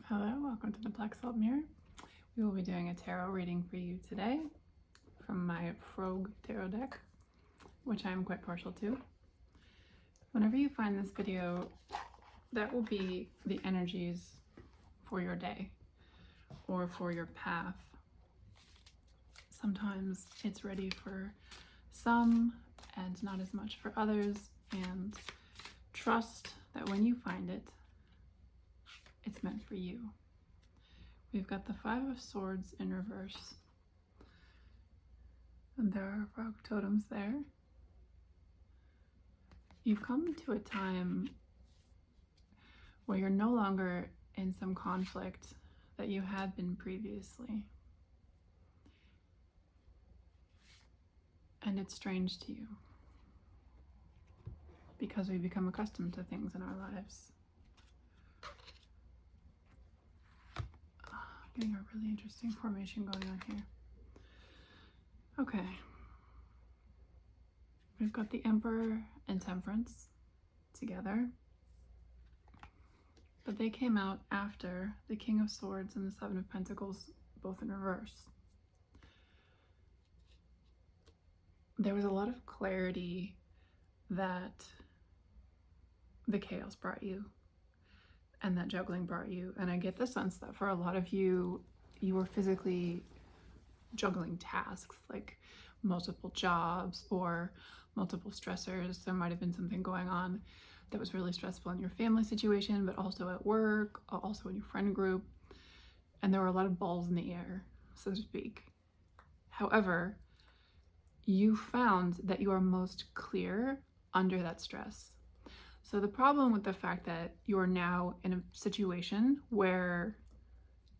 Hello, welcome to the Black Salt Mirror. We will be doing a tarot reading for you today from my Frog tarot deck, which I am quite partial to. Whenever you find this video, that will be the energies for your day or for your path. Sometimes it's ready for some and not as much for others, and trust that when you find it, it's meant for you. We've got the Five of Swords in reverse. And there are frog totems there. You've come to a time where you're no longer in some conflict that you had been previously. And it's strange to you because we become accustomed to things in our lives. Getting a really interesting formation going on here. Okay. We've got the Emperor and Temperance together. But they came out after the King of Swords and the Seven of Pentacles, both in reverse. There was a lot of clarity that the chaos brought you and that juggling brought you. And I get the sense that for a lot of you, you were physically juggling tasks, like multiple jobs or multiple stressors. There might have been something going on that was really stressful in your family situation, but also at work, also in your friend group. And there were a lot of balls in the air, so to speak. However, you found that you are most clear under that stress. So the problem with the fact that you are now in a situation where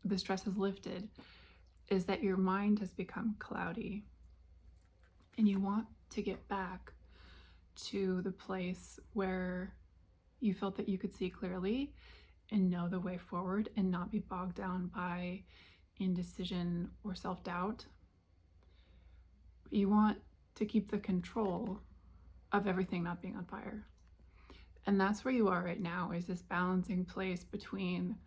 the stress has lifted is that your mind has become cloudy and you want to get back to the place where you felt that you could see clearly and know the way forward and not be bogged down by indecision or self-doubt. You want to keep the control of everything not being on fire. And that's where you are right now, is this balancing place between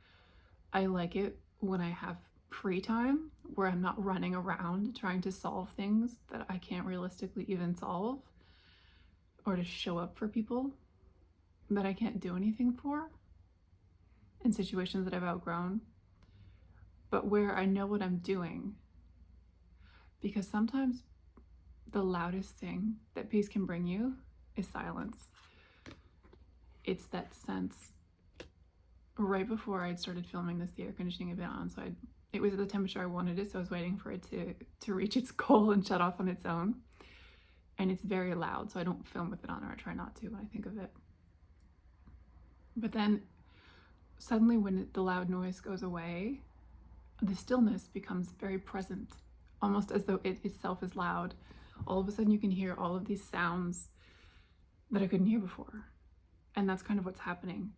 I like it when I have free time, where I'm not running around trying to solve things that I can't realistically even solve, or to show up for people that I can't do anything for in situations that I've outgrown, but where I know what I'm doing. Because sometimes the loudest thing that peace can bring you is silence. It's that sense. Right before I'd started filming this, the air conditioning had been on, so it was at the temperature I wanted it, so I was waiting for it to reach its goal and shut off on its own. And it's very loud, so I don't film with it on, or I try not to when I think of it. But then suddenly when the loud noise goes away, the stillness becomes very present, almost as though it itself is loud. All of a sudden you can hear all of these sounds that I couldn't hear before. And that's kind of what's happening,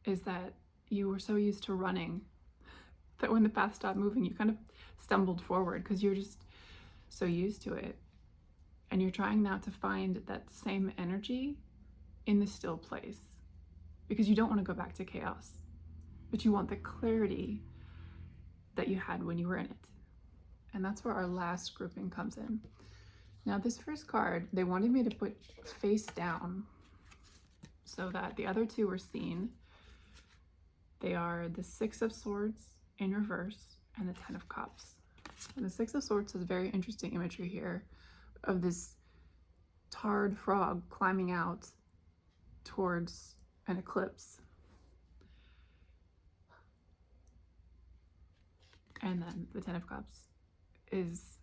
is that you were so used to running that when the path stopped moving, you kind of stumbled forward because you're just so used to it. And you're trying now to find that same energy in the still place, because you don't want to go back to chaos, but you want the clarity that you had when you were in it. And that's where our last grouping comes in. Now this first card, they wanted me to put face down so that the other two were seen. They are the Six of Swords in reverse and the Ten of Cups. And the Six of Swords has very interesting imagery here of this tarred frog climbing out towards an eclipse. And then the Ten of Cups is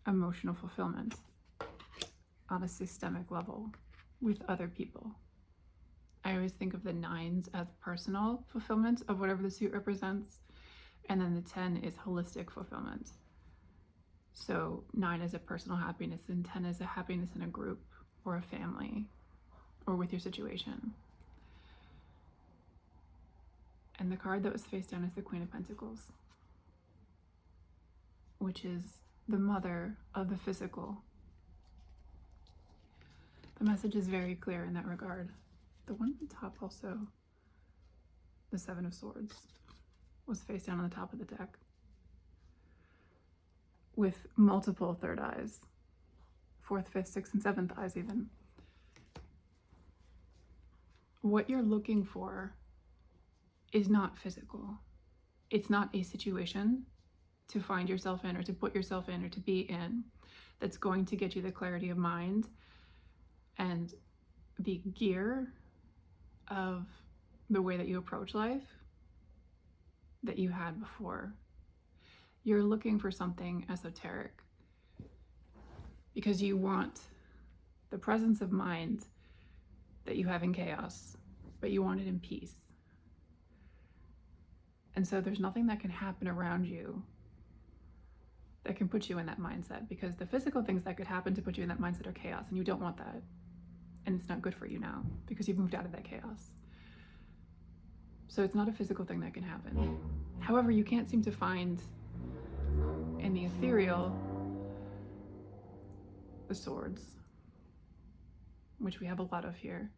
emotional fulfillment on a systemic level with other people. I always think of the nines as personal fulfillment of whatever the suit represents, and then the 10 is holistic fulfillment. So 9 is a personal happiness, and 10 is a happiness in a group or a family or with your situation. And the card that was face down is the Queen of Pentacles, which is the mother of the physical. The message is very clear in that regard. The one on top also, the Seven of Swords, was face down on the top of the deck with multiple third eyes, fourth, fifth, sixth, and seventh eyes even. What you're looking for is not physical. It's not a situation to find yourself in or to put yourself in or to be in that's going to get you the clarity of mind and the gear of the way that you approach life that you had before. You're looking for something esoteric because you want the presence of mind that you have in chaos, but you want it in peace. And so there's nothing that can happen around you that can put you in that mindset, because the physical things that could happen to put you in that mindset are chaos, and you don't want that. And it's not good for you now because you've moved out of that chaos. So it's not a physical thing that can happen. However, you can't seem to find in the ethereal the swords, which we have a lot of here.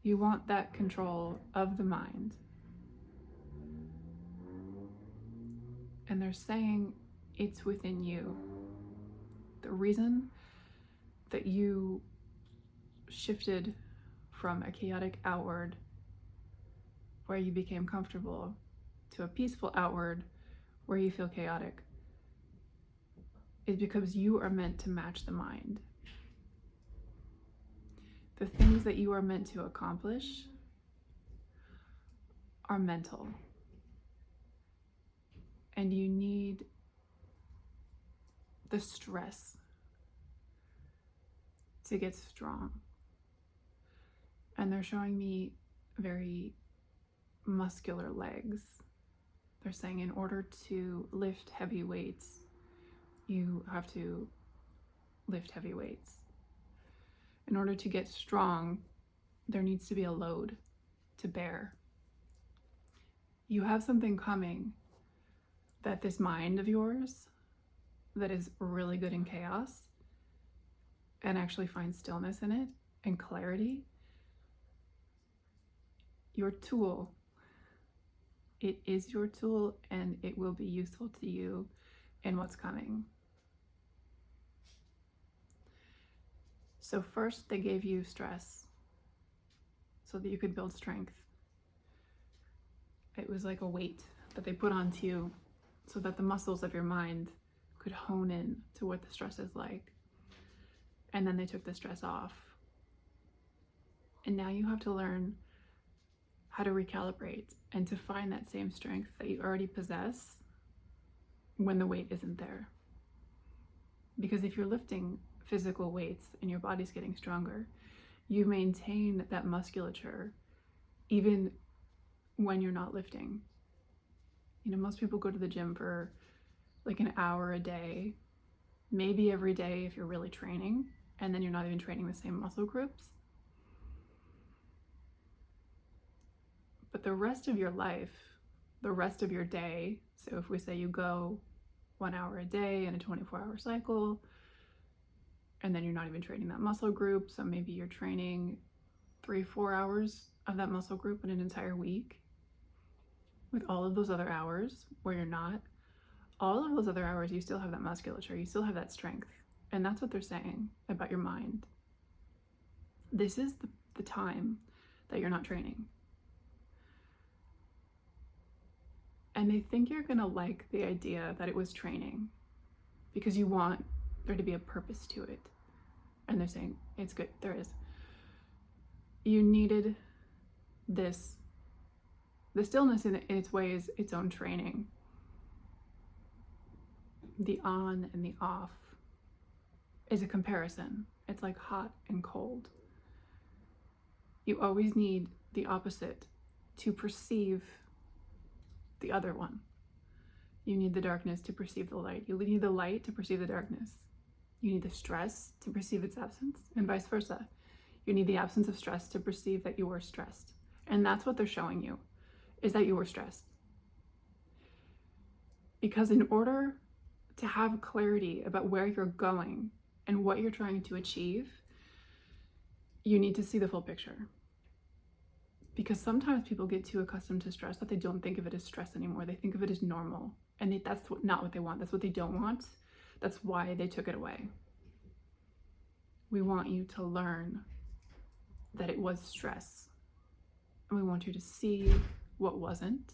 You want that control of the mind. And they're saying it's within you. The reason that you shifted from a chaotic outward where you became comfortable to a peaceful outward where you feel chaotic is because you are meant to match the mind. The things that you are meant to accomplish are mental. And you need the stress to get strong. And they're showing me very muscular legs. They're saying in order to lift heavy weights, you have to lift heavy weights. In order to get strong, there needs to be a load to bear. You have something coming that this mind of yours that is really good in chaos and actually finds stillness in it and clarity. Your tool, it is your tool, and it will be useful to you in what's coming. So first they gave you stress so that you could build strength. It was like a weight that they put onto you so that the muscles of your mind could hone in to what the stress is like. And then they took the stress off. And now you have to learn how to recalibrate and to find that same strength that you already possess when the weight isn't there. Because if you're lifting physical weights and your body's getting stronger, you maintain that musculature even when you're not lifting. You know, most people go to the gym for like an hour a day, maybe every day if you're really training, and then you're not even training the same muscle groups. But the rest of your life, the rest of your day, so if we say you go 1 hour a day in a 24-hour cycle, and then you're not even training that muscle group, so maybe you're training 3-4 hours of that muscle group in an entire week, with all of those other hours where you're not, all of those other hours you still have that musculature, you still have that strength. And that's what they're saying about your mind. This is the time that you're not training. And they think you're gonna like the idea that it was training because you want there to be a purpose to it. And they're saying, it's good, there is. You needed this. The stillness in its way is its own training. The on and the off is a comparison. It's like hot and cold. You always need the opposite to perceive the other one. You need the darkness to perceive the light. You need the light to perceive the darkness. You need the stress to perceive its absence, and vice versa. You need the absence of stress to perceive that you were stressed. And that's what they're showing you, is that you were stressed. Because in order to have clarity about where you're going and what you're trying to achieve, you need to see the full picture. Because sometimes people get too accustomed to stress that they don't think of it as stress anymore. They think of it as normal. And that's not what they want. That's what they don't want. That's why they took it away. We want you to learn that it was stress. And we want you to see what wasn't,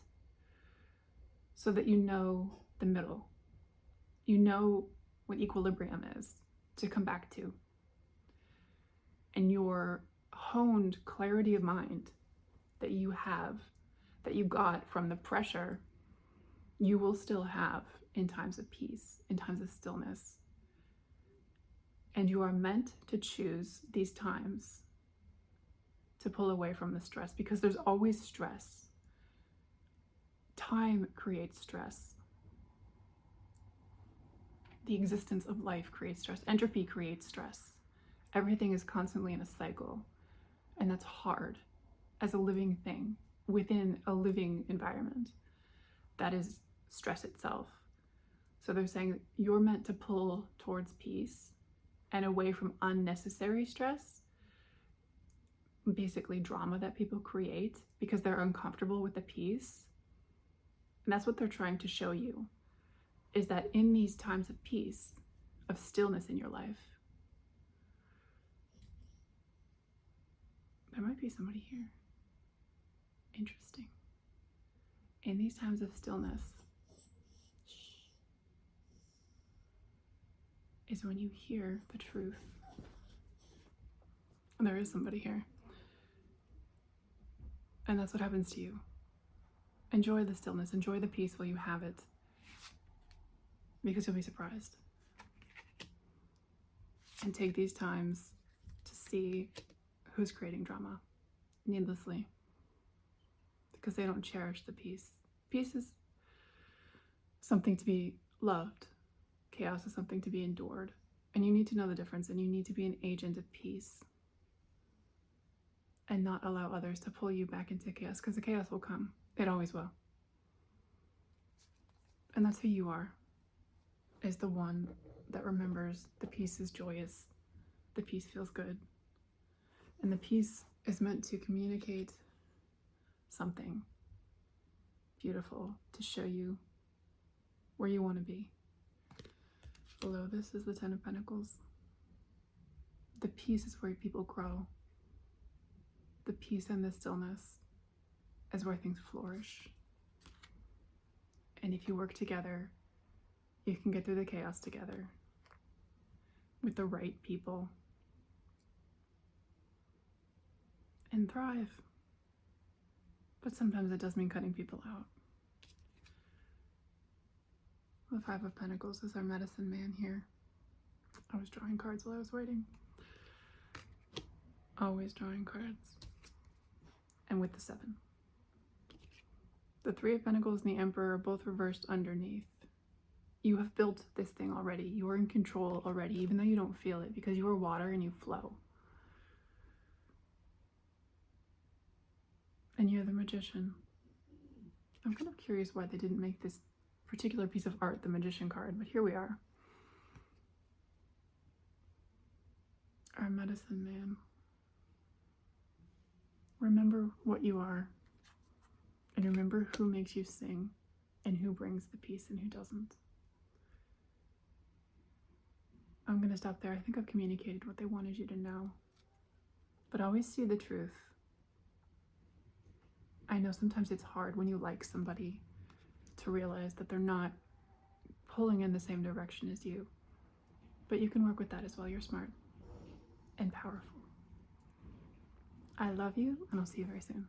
so that you know the middle. You know what equilibrium is to come back to. And your honed clarity of mind that you have, that you got from the pressure, you will still have in times of peace, in times of stillness. And you are meant to choose these times to pull away from the stress, because there's always stress. Time creates stress. The existence of life creates stress. Entropy creates stress. Everything is constantly in a cycle, and that's hard as a living thing within a living environment. That is stress itself. So they're saying you're meant to pull towards peace and away from unnecessary stress, basically drama that people create because they're uncomfortable with the peace. And that's what they're trying to show you, is that in these times of peace, of stillness in your life, there might be somebody here. Interesting. In these times of stillness is when you hear the truth. And there is somebody here. And that's what happens to you. Enjoy the stillness, enjoy the peace while you have it, because you'll be surprised. And take these times to see who's creating drama needlessly, because they don't cherish the peace. Peace is something to be loved. Chaos is something to be endured. And you need to know the difference, and you need to be an agent of peace and not allow others to pull you back into chaos, because the chaos will come. It always will. And that's who you are, is the one that remembers the peace is joyous, the peace feels good. And the peace is meant to communicate something beautiful, to show you where you want to be. Below this is the Ten of Pentacles. The peace is where people grow. The peace and the stillness is where things flourish. And if you work together, you can get through the chaos together with the right people and thrive. But sometimes it does mean cutting people out. The Five of Pentacles is our medicine man here. I was drawing cards while I was waiting. Always drawing cards. And with the Seven. The Three of Pentacles and the Emperor are both reversed underneath. You have built this thing already. You are in control already, even though you don't feel it, because you are water and you flow. And you're the Magician. I'm kind of curious why they didn't make this particular piece of art the Magician card, but here we are. Our medicine man. Remember what you are, and remember who makes you sing, and who brings the peace and who doesn't. I'm going to stop there. I think I've communicated what they wanted you to know. But always see the truth. I know sometimes it's hard when you like somebody to realize that they're not pulling in the same direction as you. But you can work with that as well. You're smart and powerful. I love you, and I'll see you very soon.